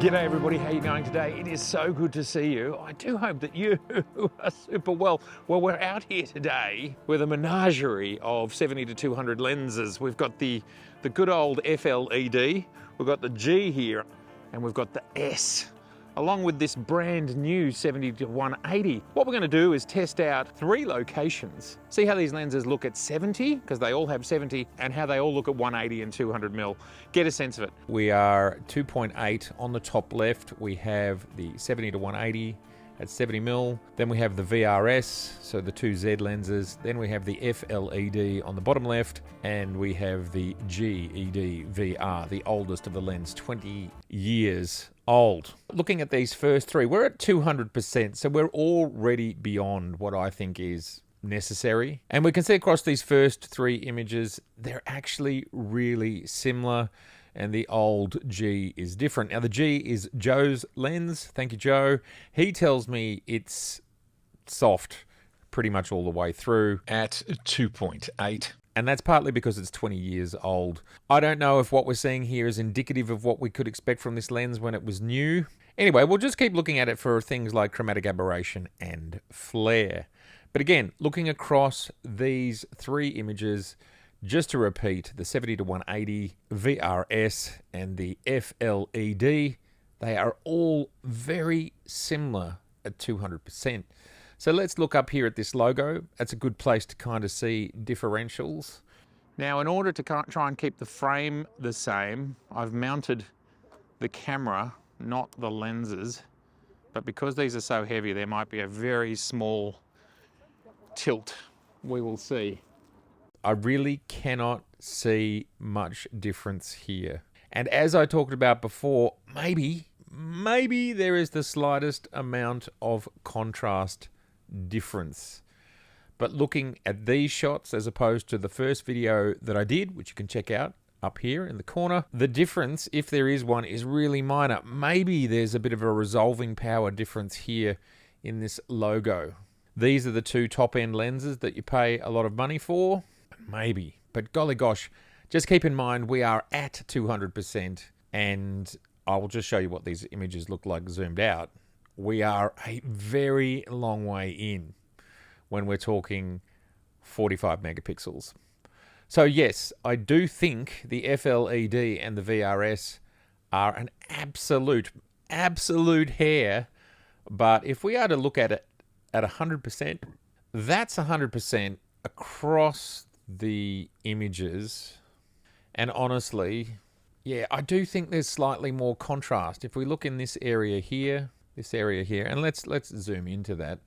G'day everybody, how you going today? It is so good to see you. I do hope that you are super well. Well, we're out here today with a menagerie of 70 to 200 lenses. We've got the good old FLED, we've got the G here, and we've got the S, along with this brand new 70 to 180. What we're going to do is test out 3 locations, see how these lenses look at 70, because they all have 70, and how they all look at 180 and 200 mil. Get a sense of it. We are 2.8 on the top left. We have the 70 to 180 at 70 mil. Then we have the VRS, so the 2 Z lenses. Then we have the FLED on the bottom left, and we have the GED VR, the oldest of the lens, 20 years old. Looking at these first 3, we're at 200%, so we're already beyond what I think is necessary. And we can see across these first 3 images, they're actually really similar, and the old G is different. Now the G is Joe's lens. Thank you, Joe. He tells me it's soft pretty much all the way through at 2.8. And that's partly because it's 20 years old. I don't know if what we're seeing here is indicative of what we could expect from this lens when it was new. Anyway, we'll just keep looking at it for things like chromatic aberration and flare. But again, looking across these 3 images, just to repeat, the 70 to 180, VRS, and the FLED, they are all very similar at 200%. So let's look up here at this logo. That's a good place to kind of see differentials. Now, in order to try and keep the frame the same, I've mounted the camera, not the lenses. But because these are so heavy, there might be a very small tilt. We will see. I really cannot see much difference here. And as I talked about before, maybe there is the slightest amount of contrast difference. But looking at these shots as opposed to the first video that I did, which you can check out up here in the corner, the difference, if there is one, is really minor. Maybe there's a bit of a resolving power difference here in this logo. These are the 2 top-end lenses that you pay a lot of money for. Maybe. But golly gosh, just keep in mind we are at 200%, and I will just show you what these images look like zoomed out. We are a very long way in when we're talking 45 megapixels. So yes, I do think the FLED and the VRS are an absolute hair, but if we are to look at it at 100%, that's 100% across the images. And honestly, yeah, I do think there's slightly more contrast. If we look in this area here, and let's zoom into that.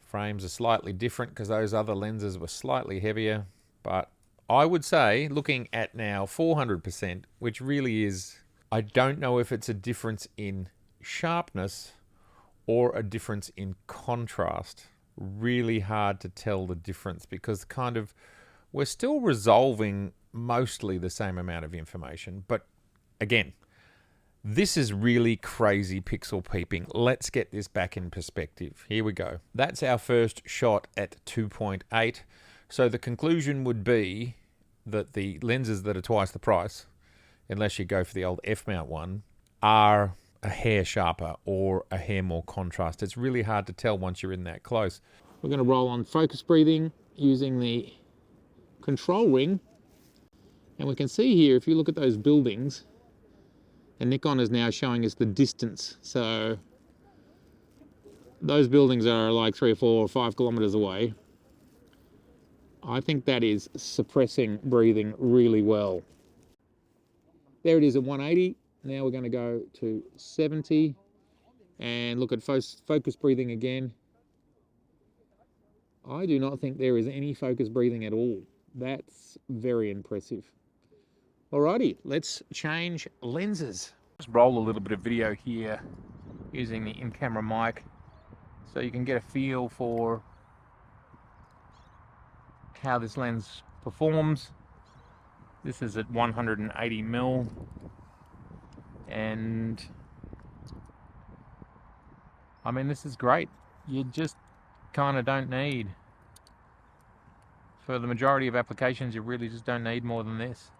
Frames are slightly different because those other lenses were slightly heavier, but I would say, looking at now 400%, which really is, I don't know if it's a difference in sharpness or a difference in contrast. Really hard to tell the difference because we're still resolving mostly the same amount of information. But again, this is really crazy pixel peeping. Let's get this back in perspective. Here we go. That's our first shot at 2.8. So the conclusion would be that the lenses that are twice the price, unless you go for the old F-mount one, are a hair sharper or a hair more contrast. It's really hard to tell once you're in that close. We're going to roll on focus breathing using the control ring, and we can see here, if you look at those buildings, and Nikon is now showing us the distance. So those buildings are like 3 or 4 or 5 kilometers away. I think that is suppressing breathing really well. There it is at 180. Now we're going to go to 70 and look at focus breathing again. I do not think there is any focus breathing at all. That's very impressive. Alrighty, let's change lenses. Just roll a little bit of video here using the in-camera mic so you can get a feel for how this lens performs. This is at 180 mil, and I mean, this is great. You just kind of don't need, for the majority of applications, you really just don't need more than this.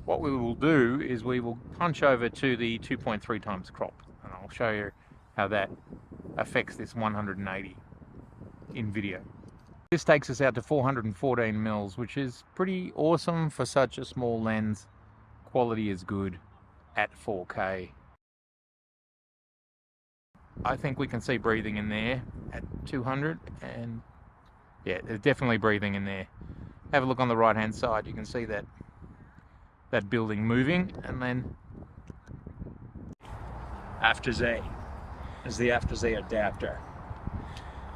What we will do is we will punch over to the 2.3 times crop, and I'll show you how that affects this 180 in video. This takes us out to 414 mils, which is pretty awesome for such a small lens. Quality is good at 4K. I think we can see breathing in there at 200, and yeah, there's definitely breathing in there. Have a look on the right hand side, you can see that building moving, and then after Z is the after Z adapter.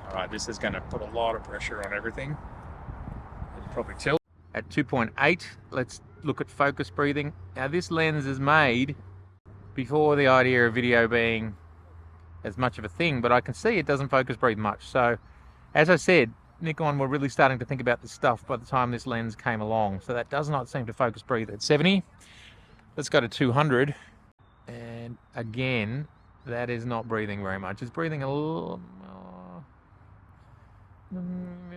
All right, this is going to put a lot of pressure on everything. You can probably tell. At 2.8, let's look at focus breathing. Now this lens is made before the idea of video being as much of a thing, but I can see it doesn't focus breathe much. So as I said, Nikon were really starting to think about this stuff by the time this lens came along. So that does not seem to focus breathe at 70. Let's go to 200. And again, that is not breathing very much. It's breathing a little...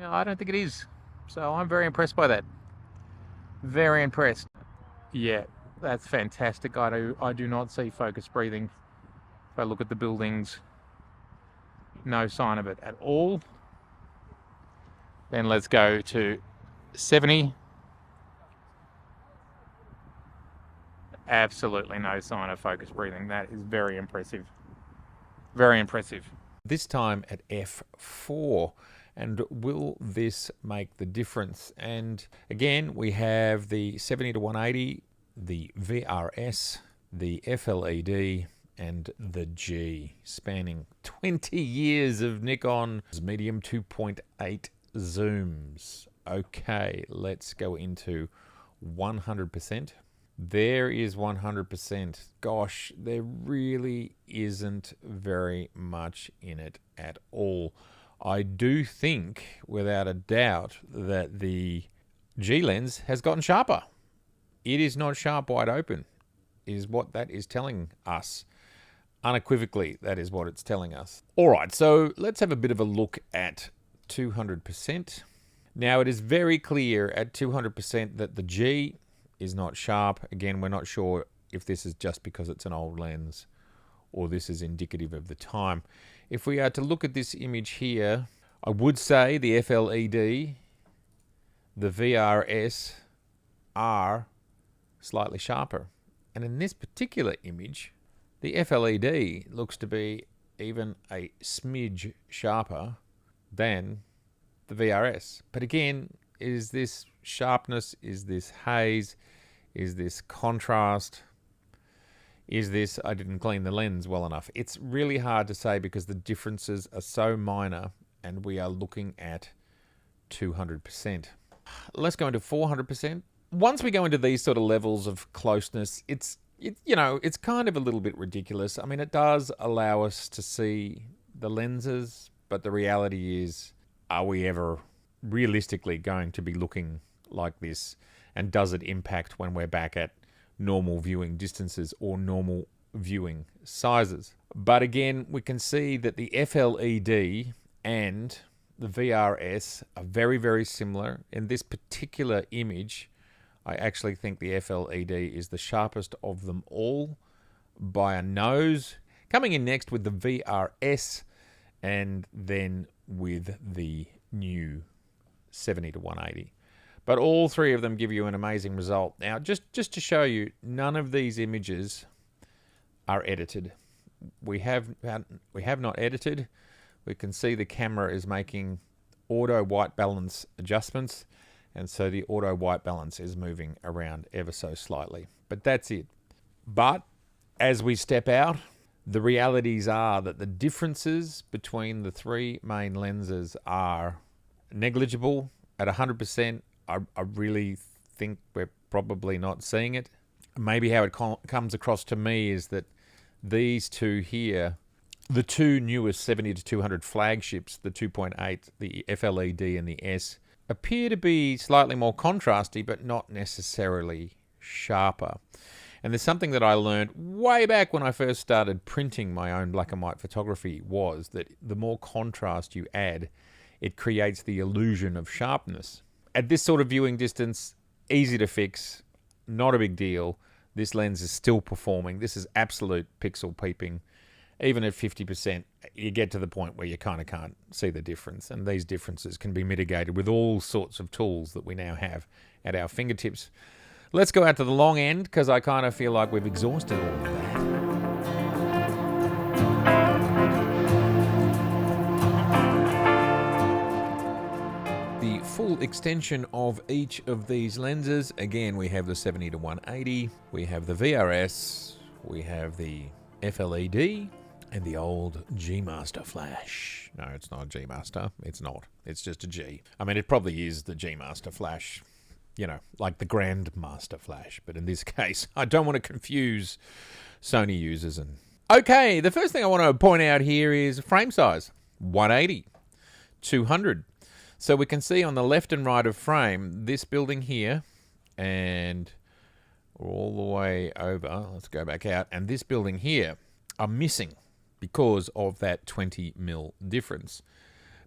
I don't think it is. So I'm very impressed by that. Very impressed. Yeah, that's fantastic. I do not see focus breathing. If I look at the buildings, no sign of it at all. Then let's go to 70. Absolutely no sign of focus breathing. That is very impressive. Very impressive. This time at f4. And will this make the difference? And again, we have the 70 to 180, the VRS, the FLED, and the G, spanning 20 years of Nikon's medium 2.8 zooms. Okay, let's go into 100%. There is 100%. Gosh, there really isn't very much in it at all. I do think, without a doubt, that the G lens has gotten sharper. It is not sharp wide open, is what that is telling us. Unequivocally, that is what it's telling us. All right, so let's have a bit of a look at 200%. Now, it is very clear at 200% that the G is not sharp. Again, we're not sure if this is just because it's an old lens or this is indicative of the time. If we are to look at this image here, I would say the FLED, the VRS are slightly sharper. And in this particular image, the FLED looks to be even a smidge sharper than the VRS. But again, is this sharpness? Is this haze? Is this contrast? Is this, I didn't clean the lens well enough? It's really hard to say because the differences are so minor and we are looking at 200%. Let's go into 400%. Once we go into these sort of levels of closeness, it's kind of a little bit ridiculous. I mean, it does allow us to see the lenses, but the reality is, are we ever realistically going to be looking like this? And does it impact when we're back at normal viewing distances or normal viewing sizes? But again, we can see that the FLED and the VRS are very, very similar. In this particular image, I actually think the FLED is the sharpest of them all by a nose. Coming in next with the VRS, and then with the new 70 to 180. But all three of them give you an amazing result. Now, just to show you, none of these images are edited. We have not edited. We can see the camera is making auto white balance adjustments, and so the auto white balance is moving around ever so slightly. But that's it. But as we step out, the realities are that the differences between the three main lenses are negligible. At 100%, I really think we're probably not seeing it. Maybe how it comes across to me is that these two here, the two newest 70 to 200 flagships, the 2.8, the FLED and the S, appear to be slightly more contrasty, but not necessarily sharper. And there's something that I learned way back when I first started printing my own black and white photography, was that the more contrast you add, it creates the illusion of sharpness. At this sort of viewing distance, easy to fix, not a big deal. This lens is still performing. This is absolute pixel peeping. even at 50%, you get to the point where you kind of can't see the difference. And these differences can be mitigated with all sorts of tools that we now have at our fingertips. Let's go out to the long end, because I kind of feel like we've exhausted all of that. The full extension of each of these lenses. Again, we have the 70 to 180, we have the VRS, we have the FLED, and the old G-Master flash. No, it's not a G-Master. It's not. It's just a G. I mean, it probably is the G-Master flash, you know, like the Grandmaster flash. But in this case, I don't want to confuse Sony users. And okay, the first thing I want to point out here is frame size. 180, 200. So we can see on the left and right of frame, this building here, and all the way over, let's go back out, and this building here are missing because of that 20mm difference.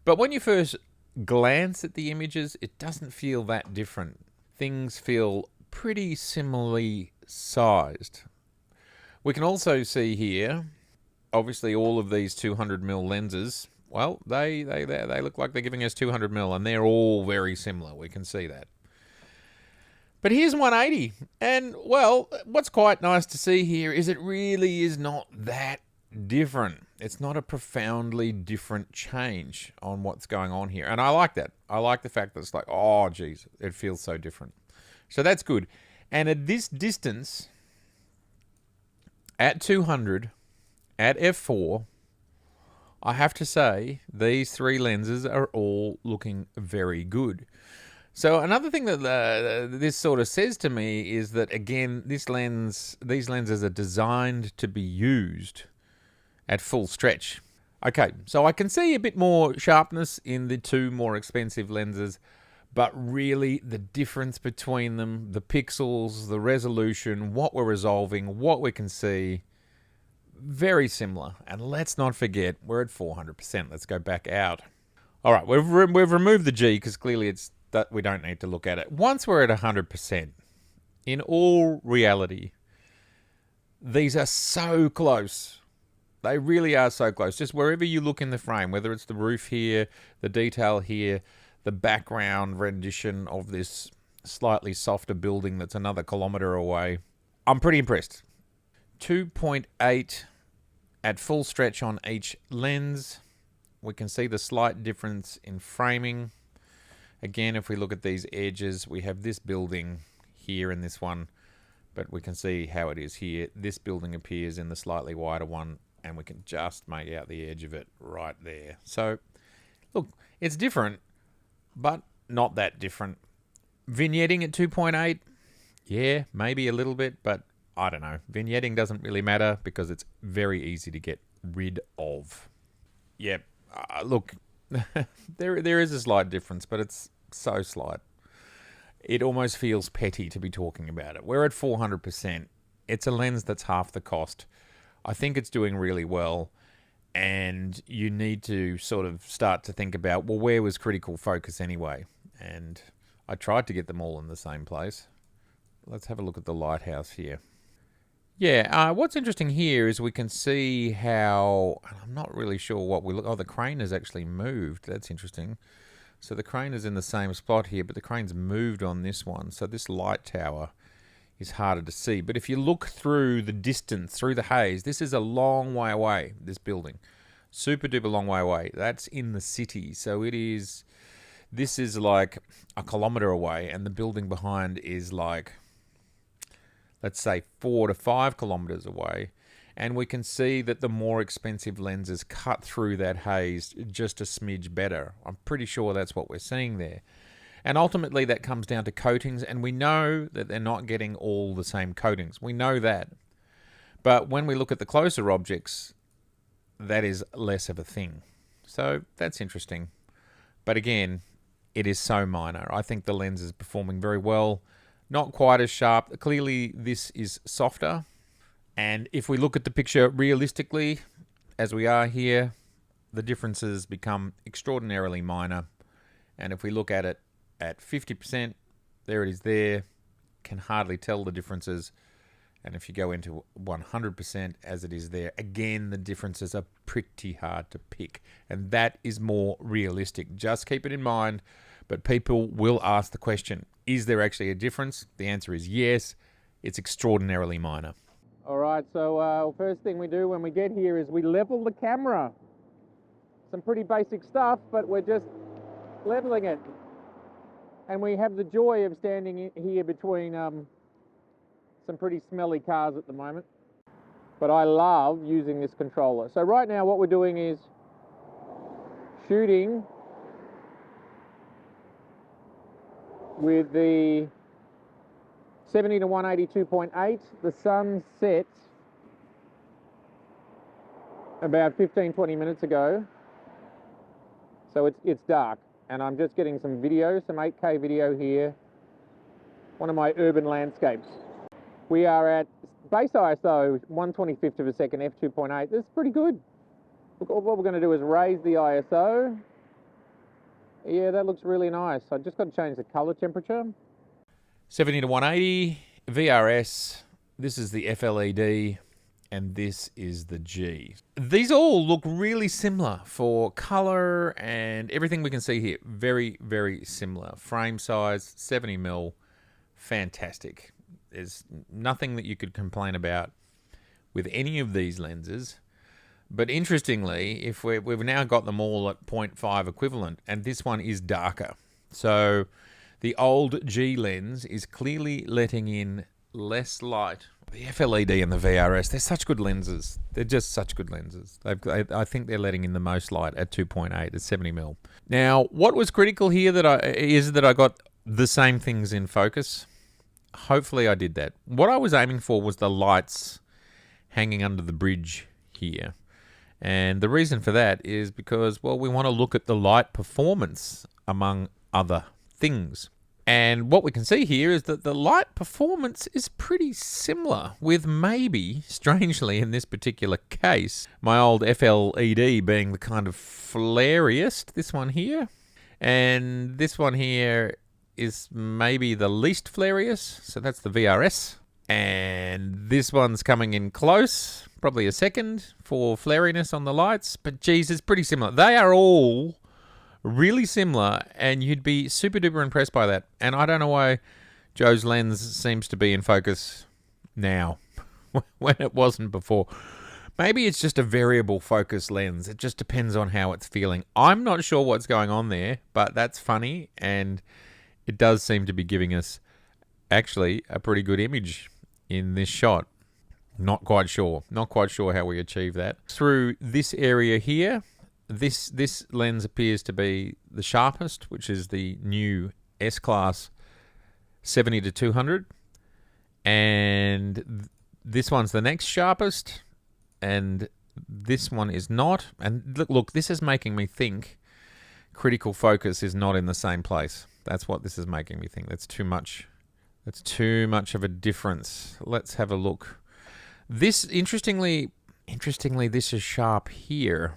But when you first glance at the images, it doesn't feel that different. Things feel pretty similarly sized. We can also see here, obviously all of these 200mm lenses, well, they look like they're giving us 200mm, and they're all very similar. We can see that. But here's 180, and well, what's quite nice to see here is it really is not that different. It's not a profoundly different change on what's going on here, and I like that. I like the fact that it's like, oh geez, it feels so different. So that's good. And at this distance, at 200, at f4, I have to say these three lenses are all looking very good. So another thing that this sort of says to me is that, again, these lenses are designed to be used at full stretch. Okay, so I can see a bit more sharpness in the two more expensive lenses, but really the difference between them, the pixels, the resolution, what we're resolving, what we can see, very similar. And let's not forget, we're at 400%. Let's go back out. All right, we've removed the G because clearly it's that we don't need to look at it. Once we're at 100%, in all reality, these are so close. They really are so close. Just wherever you look in the frame, whether it's the roof here, the detail here, the background rendition of this slightly softer building that's another kilometre away, I'm pretty impressed. 2.8 at full stretch on each lens. We can see the slight difference in framing. Again, if we look at these edges, we have this building here in this one, but we can see how it is here. This building appears in the slightly wider one, and we can just make out the edge of it right there. So, look, it's different, but not that different. Vignetting at 2.8, yeah, maybe a little bit, but I don't know. Vignetting doesn't really matter because it's very easy to get rid of. Yeah, look, there is a slight difference, but it's so slight. It almost feels petty to be talking about it. We're at 400%. It's a lens that's half the cost. I think it's doing really well, and you need to sort of start to think about, well, where was critical focus anyway? And I tried to get them all in the same place. Let's have a look at the lighthouse here. Yeah, what's interesting here is we can see how, I'm not really sure what we look, oh, the crane has actually moved. That's interesting. So the crane is in the same spot here, but the crane's moved on this one. So this light tower is harder to see. But if you look through the distance, through the haze, this is a long way away, this building. Super duper long way away. That's in the city. So this is like a kilometre away, and the building behind is like, let's say 4 to 5 kilometres away. And we can see that the more expensive lenses cut through that haze just a smidge better. I'm pretty sure that's what we're seeing there. And ultimately that comes down to coatings, and we know that they're not getting all the same coatings. We know that. But when we look at the closer objects, that is less of a thing. So that's interesting. But again, it is so minor. I think the lens is performing very well. Not quite as sharp. Clearly this is softer. And if we look at the picture realistically, as we are here, the differences become extraordinarily minor. And if we look at it at 50%, there it is there. Can hardly tell the differences. And if you go into 100% as it is there, again, the differences are pretty hard to pick. And that is more realistic. Just keep it in mind. But people will ask the question, is there actually a difference? The answer is yes. It's extraordinarily minor. All right, so first thing we do when we get here is we level the camera. Some pretty basic stuff, but we're just leveling it. And we have the joy of standing here between some pretty smelly cars at the moment. But I love using this controller. So right now what we're doing is shooting with the 70 to 182.8. The sun set about 15-20 minutes ago. So it's dark. And I'm just getting some video, some 8K video here. One of my urban landscapes. We are at base ISO 1/25th of a second, f2.8. This is pretty good. What we're going to do is raise the ISO. Yeah, that looks really nice. I just got to change the color temperature. 70 to 180, VRS. This is the FLED. And this is the G. These all look really similar for color and everything we can see here. Very, very similar. Frame size, 70mm, fantastic. There's nothing that you could complain about with any of these lenses. But interestingly, if we've now got them all at 0.5 equivalent, and this one is darker. So the old G lens is clearly letting in less light. The FLED and the VRS, they're such good lenses. They're just such good lenses. I think they're letting in the most light at 2.8 at 70mm. Now, what was critical here is that I got the same things in focus. Hopefully I did that. What I was aiming for was the lights hanging under the bridge here. And the reason for that is because, well, we want to look at the light performance among other things. And what we can see here is that the light performance is pretty similar, with maybe, strangely in this particular case, my old FLED being the kind of flariest, this one here. And this one here is maybe the least flariest, so that's the VRS. And this one's coming in close, probably a second for flariness on the lights, but geez, it's pretty similar. They are all really similar, and you'd be super duper impressed by that. And I don't know why Joe's lens seems to be in focus now when it wasn't before. Maybe it's just a variable focus lens. It just depends on how it's feeling. I'm not sure what's going on there, but that's funny, and it does seem to be giving us actually a pretty good image in this shot. Not quite sure how we achieve that. Through this area here, this lens appears to be the sharpest, which is the new S-Class 70 to 200. And this one's the next sharpest, and this one is not. And look, this is making me think critical focus is not in the same place. That's what this is making me think. That's too much. That's too much of a difference. Let's have a look. This, interestingly, this is sharp here.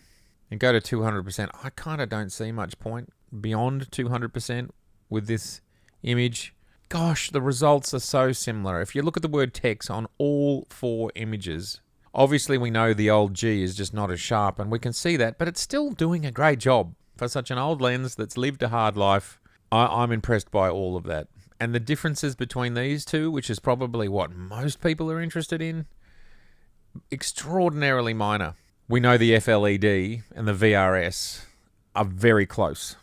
And go to 200%. I kind of don't see much point beyond 200% with this image. Gosh, the results are so similar. If you look at the word text on all four images, obviously we know the old G is just not as sharp, and we can see that, but it's still doing a great job. For such an old lens that's lived a hard life, I'm impressed by all of that. And the differences between these two, which is probably what most people are interested in, extraordinarily minor. We know the FLED and the VRS are very close.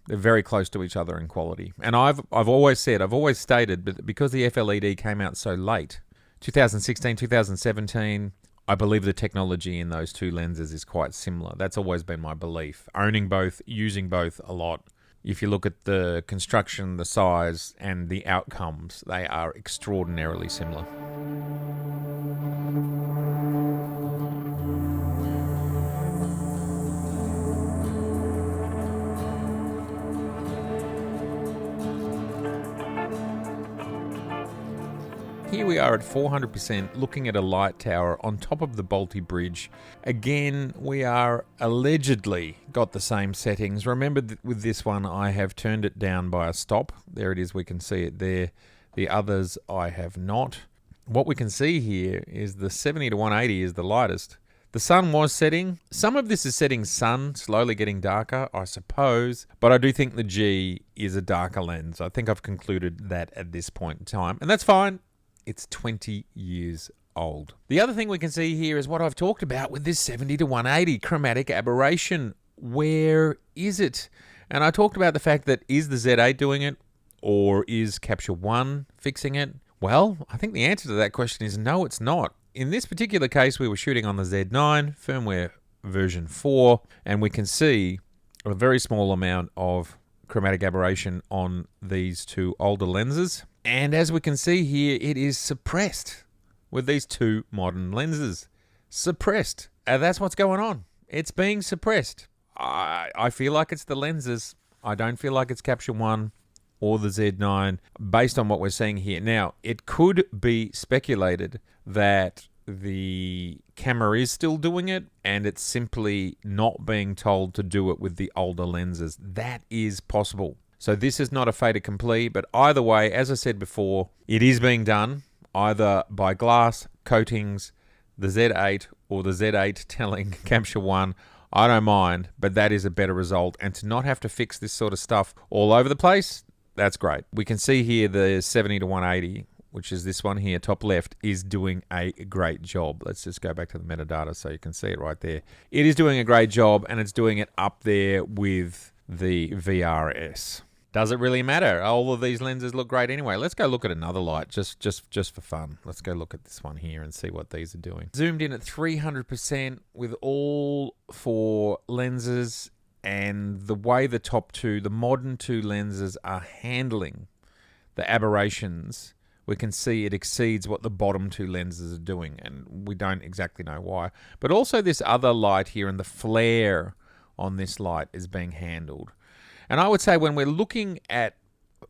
They're very close to each other in quality. And I've always stated, but because the FLED came out so late, 2016, 2017, I believe the technology in those two lenses is quite similar. That's always been my belief. Owning both, using both a lot. If you look at the construction, the size, and the outcomes, they are extraordinarily similar. Here we are at 400%, looking at a light tower on top of the Balti Bridge. Again, we are allegedly got the same settings. Remember that with this one, I have turned it down by a stop. There it is, we can see it there. The others I have not. what we can see here is the 70 to 180 is the lightest. The sun was setting. Some of this is setting sun, slowly getting darker, I suppose. But I do think the G is a darker lens. I think I've concluded that at this point in time. And that's fine. It's 20 years old. The other thing we can see here is what I've talked about with this 70 to 180 chromatic aberration. Where is it? And I talked about the fact that is the Z8 doing it or is Capture One fixing it? Well, I think the answer to that question is no, it's not. In this particular case, we were shooting on the Z9, firmware version 4, and we can see a very small amount of chromatic aberration on these two older lenses. And as we can see here, it is suppressed with these two modern lenses. Suppressed. That's what's going on. It's being suppressed. I feel like it's the lenses. I don't feel like it's Capture One or the Z9 based on what we're seeing here. Now, it could be speculated that the camera is still doing it and it's simply not being told to do it with the older lenses. That is possible. So this is not a fait accompli, but either way, as I said before, it is being done either by glass, coatings, the Z8 or the Z8 telling Capture One, I don't mind, but that is a better result. And to not have to fix this sort of stuff all over the place, that's great. We can see here the 70 to 180, which is this one here, top left, is doing a great job. Let's just go back to the metadata so you can see it right there. It is doing a great job, and it's doing it up there with the VRS. Does it really matter? All of these lenses look great anyway. Let's go look at another light just for fun. Let's go look at this one here and see what these are doing. Zoomed in at 300% with all four lenses, and the way the top two, the modern two lenses are handling the aberrations, we can see it exceeds what the bottom two lenses are doing, and we don't exactly know why. But also this other light here and the flare on this light is being handled. And I would say when we're looking at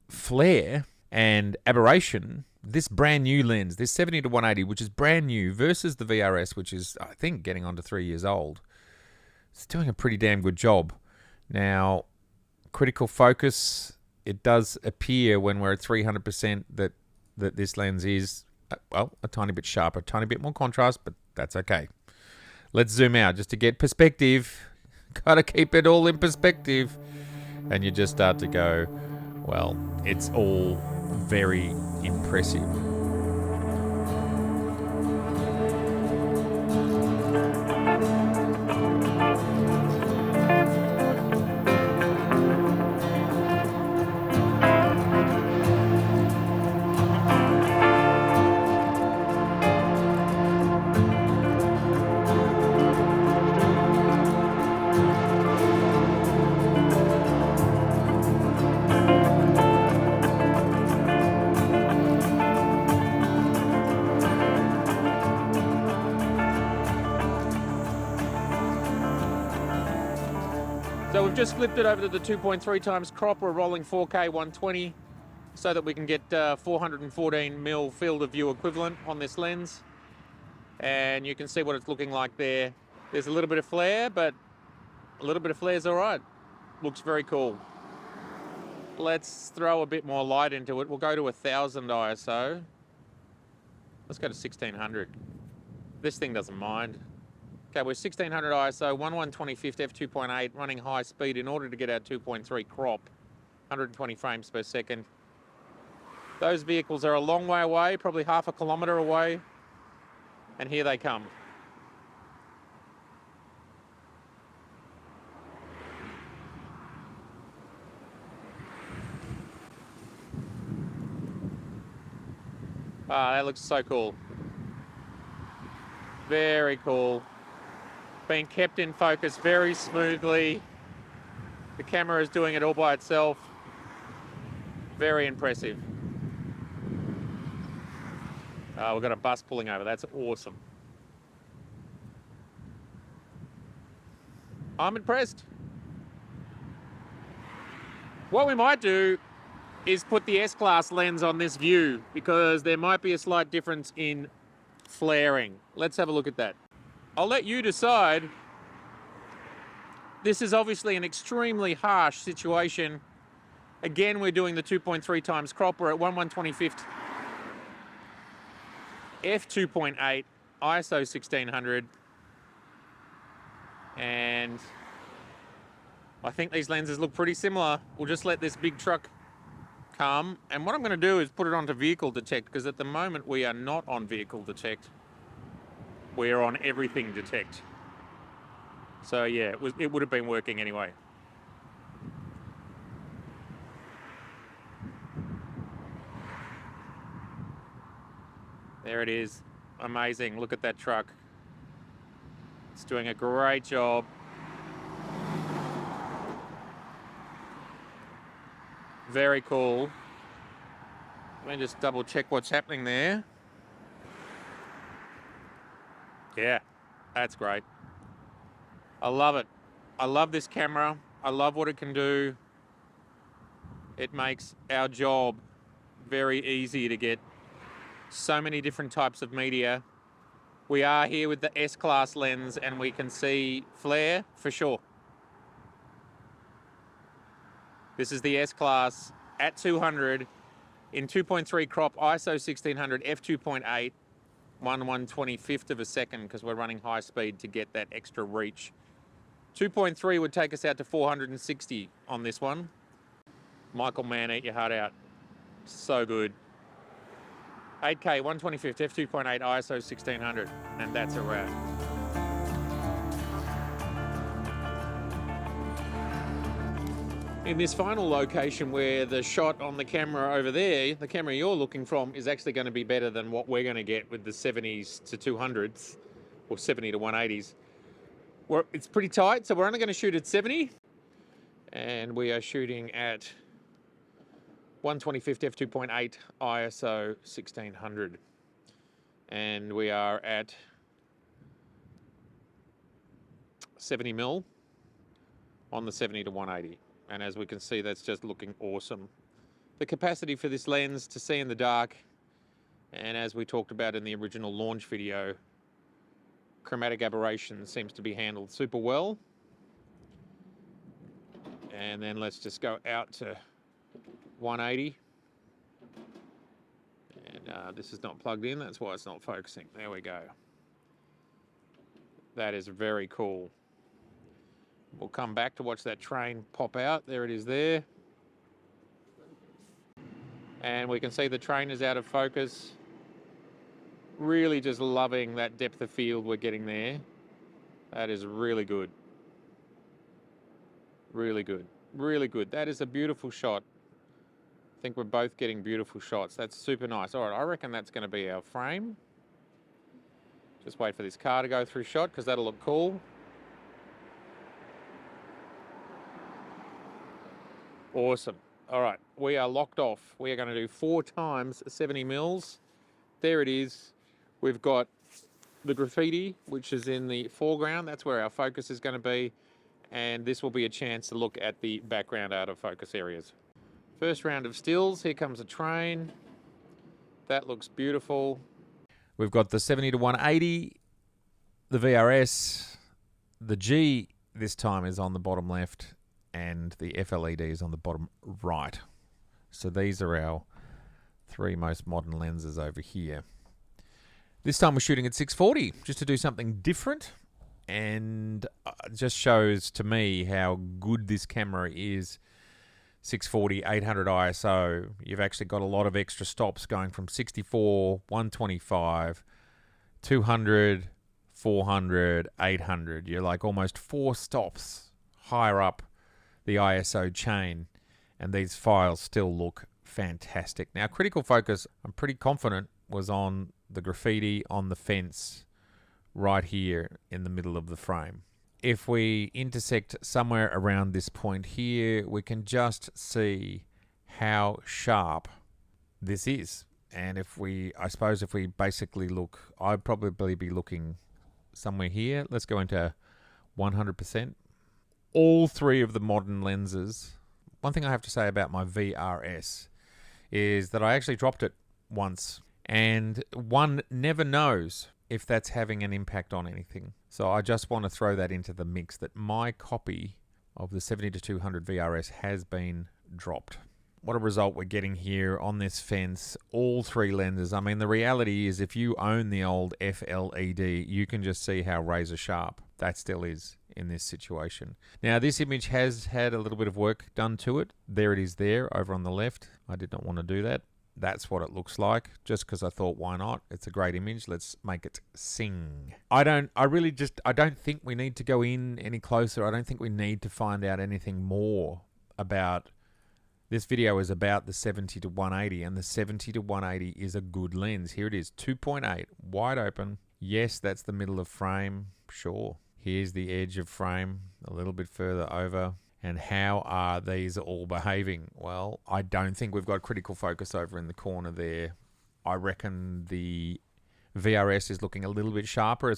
flare and aberration, this brand new lens, this 70 to 180, which is brand new, versus the VRS, which is, I think, getting on to 3 years old, it's doing a pretty damn good job. Now, critical focus, it does appear when we're at 300% that this lens is, well, a tiny bit sharper, a tiny bit more contrast, but that's okay. Let's zoom out just to get perspective. Got to keep it all in perspective. And you just start to go, well, it's all very impressive. So we've just flipped it over to the 2.3 times crop. We're rolling 4K 120 so that we can get 414mm field of view equivalent on this lens. And you can see what it's looking like there. There's a little bit of flare, but a little bit of flare is all right. Looks very cool. Let's throw a bit more light into it. We'll go to 1000 ISO. Let's go to 1600. This thing doesn't mind. Okay, we're 1600 ISO, 1125 f2.8, running high speed in order to get our 2.3 crop, 120 frames per second. Those vehicles are a long way away, probably half a kilometre away, and here they come. Ah, that looks so cool. Very cool. Being kept in focus very smoothly. The camera is doing it all by itself. Very impressive. We've got a bus pulling over. That's awesome. I'm impressed. What we might do is put the S-Class lens on this view because there might be a slight difference in flaring. Let's have a look at that. I'll let you decide. This is obviously an extremely harsh situation. Again, we're doing the 2.3 times crop. We're at 1125 f2.8, ISO 1600, and I think these lenses look pretty similar. We'll just let this big truck come, and what I'm going to do is put it onto vehicle detect, because at the moment we are not on vehicle detect. We're on everything detect. So yeah, it would have been working anyway. There it is. Amazing. Look at that truck. It's doing a great job. Very cool. Let me just double check what's happening there. Yeah, that's great. I love it. I love this camera. I love what it can do. It makes our job very easy to get so many different types of media. We are here with the S-Class lens and we can see flare for sure. This is the S-Class at 200 in 2.3 crop, ISO 1600, f2.8, 1/125th of a second, because we're running high speed to get that extra reach. 2.3 would take us out to 460 on this one. Michael Mann, eat your heart out. So good. 8K, 1/25th, f2.8, ISO 1600, and that's a wrap. In this final location where the shot on the camera over there, the camera you're looking from, is actually going to be better than what we're going to get with the 70s to 200s, or 70 to 180s. It's pretty tight, so we're only going to shoot at 70, and we are shooting at 1/25th, f2.8, ISO 1600, and we are at 70 mil on the 70 to 180. And as we can see, that's just looking awesome. The capacity for this lens to see in the dark, and as we talked about in the original launch video, chromatic aberration seems to be handled super well. And then let's just go out to 180. And this is not plugged in, that's why it's not focusing. There we go. That is very cool. We'll come back to watch that train pop out. There it is there. And we can see the train is out of focus. Really just loving that depth of field we're getting there. That is really good. Really good. Really good. That is a beautiful shot. I think we're both getting beautiful shots. That's super nice. All right, I reckon that's going to be our frame. Just wait for this car to go through shot, because that'll look cool. Awesome. All right, we are locked off. We are going to do 4 times 70 mils. There it is. We've got the graffiti, which is in the foreground. That's where our focus is going to be. And this will be a chance to look at the background out of focus areas. First round of stills. Here comes a train. That looks beautiful. We've got the 70 to 180, the VRS, the G this time is on the bottom left, and the FLED is on the bottom right. So these are our 3 most modern lenses over here. This time we're shooting at 640, just to do something different, and it just shows to me how good this camera is. 640, 800 ISO. You've actually got a lot of extra stops going from 64, 125, 200, 400, 800. You're like almost 4 stops higher up the ISO chain, and these files still look fantastic. Now, critical focus, I'm pretty confident, was on the graffiti on the fence right here in the middle of the frame. If we intersect somewhere around this point here, we can just see how sharp this is. And I suppose if we basically look, I'd probably be looking somewhere here. Let's go into 100%. All 3 of the modern lenses. One thing I have to say about my VRS is that I actually dropped it once, and one never knows if that's having an impact on anything. So I just want to throw that into the mix, that my copy of the 70 to 200 VRS has been dropped. What a result we're getting here on this fence. All three lenses. I mean, the reality is if you own the old FLED, you can just see how razor sharp that still is in this situation. Now, this image has had a little bit of work done to it. There it is there over on the left. I did not want to do that. That's what it looks like, just because I thought, why not? It's a great image. Let's make it sing. I don't think we need to go in any closer. I don't think we need to find out anything more about. This video is about the 70 to 180, and the 70 to 180 is a good lens. Here it is, 2.8, wide open. Yes, that's the middle of frame, sure. Here's the edge of frame, a little bit further over. And how are these all behaving? Well, I don't think we've got critical focus over in the corner there. I reckon the VRS is looking a little bit sharper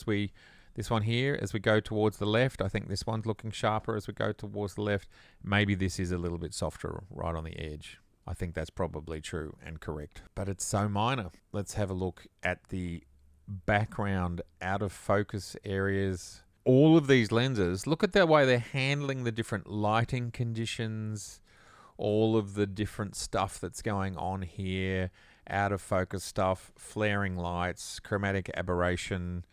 this one here, as we go towards the left. I think this one's looking sharper as we go towards the left. Maybe this is a little bit softer right on the edge. I think that's probably true and correct. But it's so minor. Let's have a look at the background out of focus areas. All of these lenses, look at the way they're handling the different lighting conditions, all of the different stuff that's going on here, out of focus stuff, flaring lights, chromatic aberration.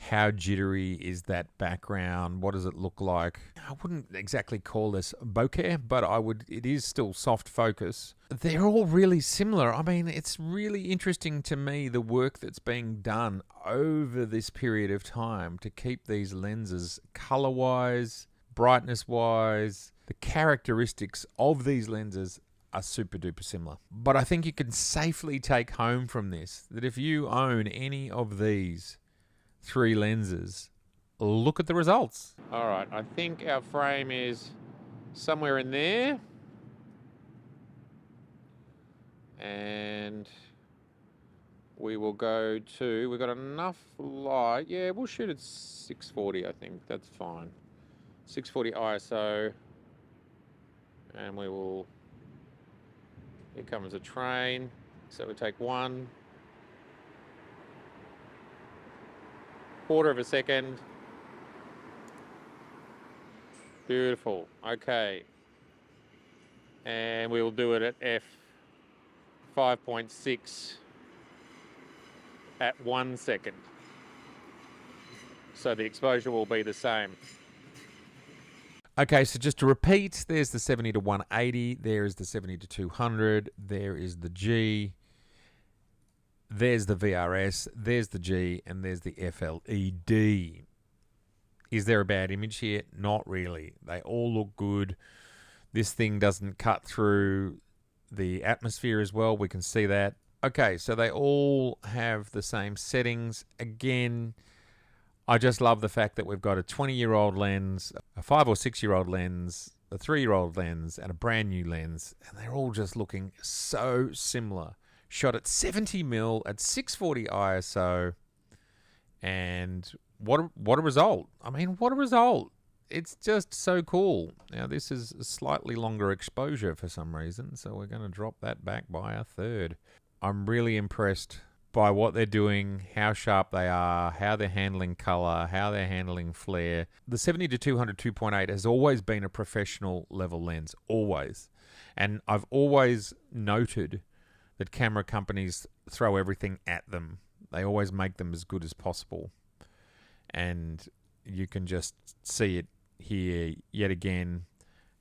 How jittery is that background? What does it look like? I wouldn't exactly call this bokeh, but it is still soft focus. They're all really similar. I mean, it's really interesting to me, the work that's being done over this period of time to keep these lenses color-wise, brightness-wise. The characteristics of these lenses are super duper similar. But I think you can safely take home from this that if you own any of these three lenses, look at the results. All right, I think our frame is somewhere in there. And we will go to, we've got enough light. Yeah, we'll shoot at 640, I think. That's fine. 640 ISO. And we will, here comes a train. So we take 1/4 of a second. Beautiful. Okay. And we will do it at f5.6 at 1 second. So the exposure will be the same. Okay, so just to repeat, there's the 70 to 180, there is the 70 to 200, there is the G, there's the VRS, there's the G, and there's the FLED. Is there a bad image here? Not really. They all look good. This thing doesn't cut through the atmosphere as well. We can see that. Okay, so they all have the same settings. Again, I just love the fact that we've got a 20-year-old lens, a 5 or 6-year-old lens, a 3-year-old lens, and a brand new lens, and they're all just looking so similar. Shot at 70mm at 640 ISO, and what a result. I mean, what a result. It's just so cool. Now, this is a slightly longer exposure for some reason, so we're going to drop that back by a third. I'm really impressed by what they're doing, how sharp they are, how they're handling color, how they're handling flare. The 70 to 200 2.8 has always been a professional level lens, always. And I've always noted that camera companies throw everything at them. They always make them as good as possible. And you can just see it here yet again.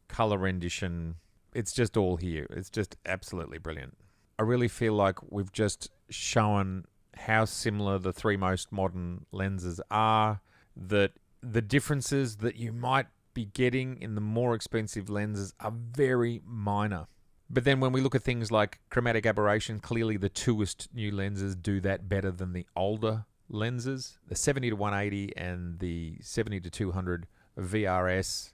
Color rendition, it's just all here. It's just absolutely brilliant. I really feel like we've just shown how similar the three most modern lenses are, that the differences that you might be getting in the more expensive lenses are very minor. But then when we look at things like chromatic aberration, clearly the newest new lenses do that better than the older lenses. The 70 to 180 and the 70 to 200 VRS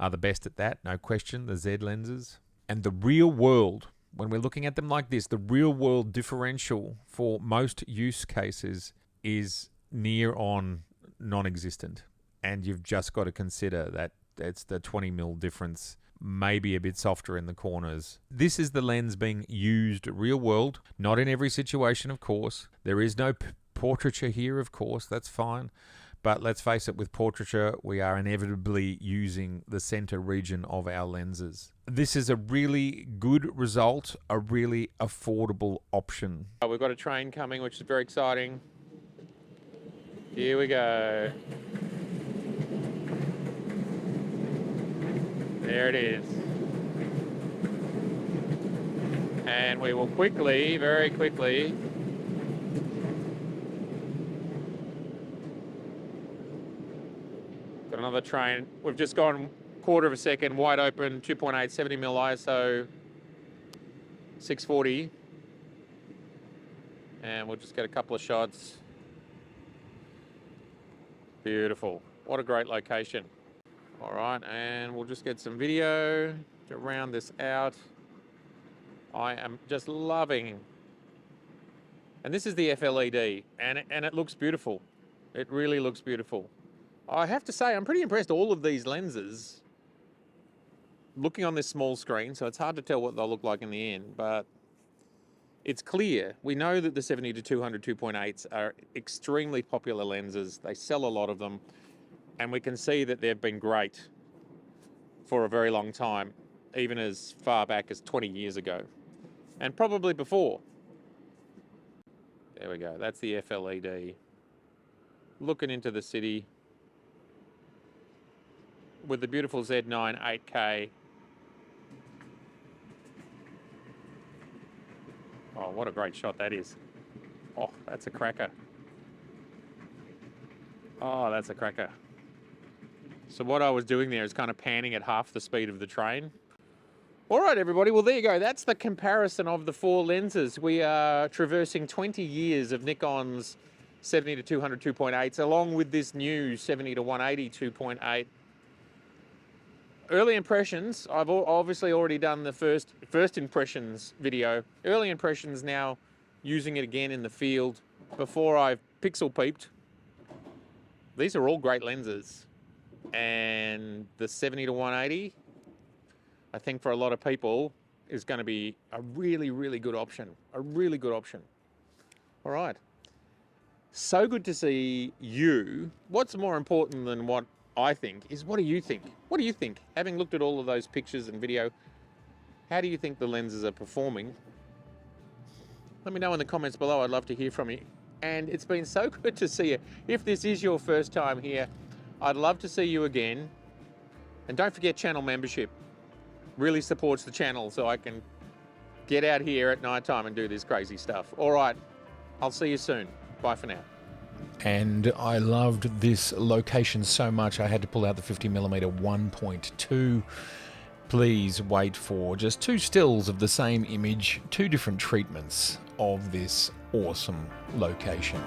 are the best at that, no question, the Z lenses. And the real world, when we're looking at them like this, the real world differential for most use cases is near on non-existent. And you've just got to consider that it's the 20mm difference, maybe a bit softer in the corners. This is the lens being used real world, not in every situation, of course. There is no portraiture here, of course, that's fine. But let's face it, with portraiture, we are inevitably using the center region of our lenses. This is a really good result, a really affordable option. We've got a train coming, which is very exciting. Here we go. There it is. And we will quickly, very quickly, got another train. We've just gone quarter of a second, wide open, 2.8, 70mm ISO, 640. And we'll just get a couple of shots. Beautiful. What a great location. All right, and we'll just get some video to round this out. I am just loving, and this is the FLED, and it looks beautiful. It really looks beautiful. I have to say, I'm pretty impressed. All of these lenses, looking on this small screen, so it's hard to tell what they'll look like in the end, but it's clear. We know that the 70-200 2.8s are extremely popular lenses. They sell a lot of them, and we can see that they've been great for a very long time, even as far back as 20 years ago, and probably before. There we go, that's the FLED. Looking into the city with the beautiful Z9 8K. Oh, what a great shot that is. Oh, that's a cracker. Oh, that's a cracker. So what I was doing there is kind of panning at half the speed of the train. All right, everybody, well, there you go. That's the comparison of the four lenses. We are traversing 20 years of Nikon's 70-200 2.8s, along with this new 70-180 2.8. Early impressions, I've obviously already done the first impressions video. Early impressions now, using it again in the field before I've pixel peeped. These are all great lenses. And the 70-180, I think for a lot of people, is going to be a really, really good option. A really good option. All right. So good to see you. What's more important than what I think is, what do you think? What do you think? Having looked at all of those pictures and video, how do you think the lenses are performing? Let me know in the comments below. I'd love to hear from you. And it's been so good to see you. If this is your first time here, I'd love to see you again. And don't forget channel membership. Really supports the channel so I can get out here at night time and do this crazy stuff. All right, I'll see you soon. Bye for now. And I loved this location so much I had to pull out the 50mm 1.2. Please wait for just two stills of the same image, two different treatments of this awesome location.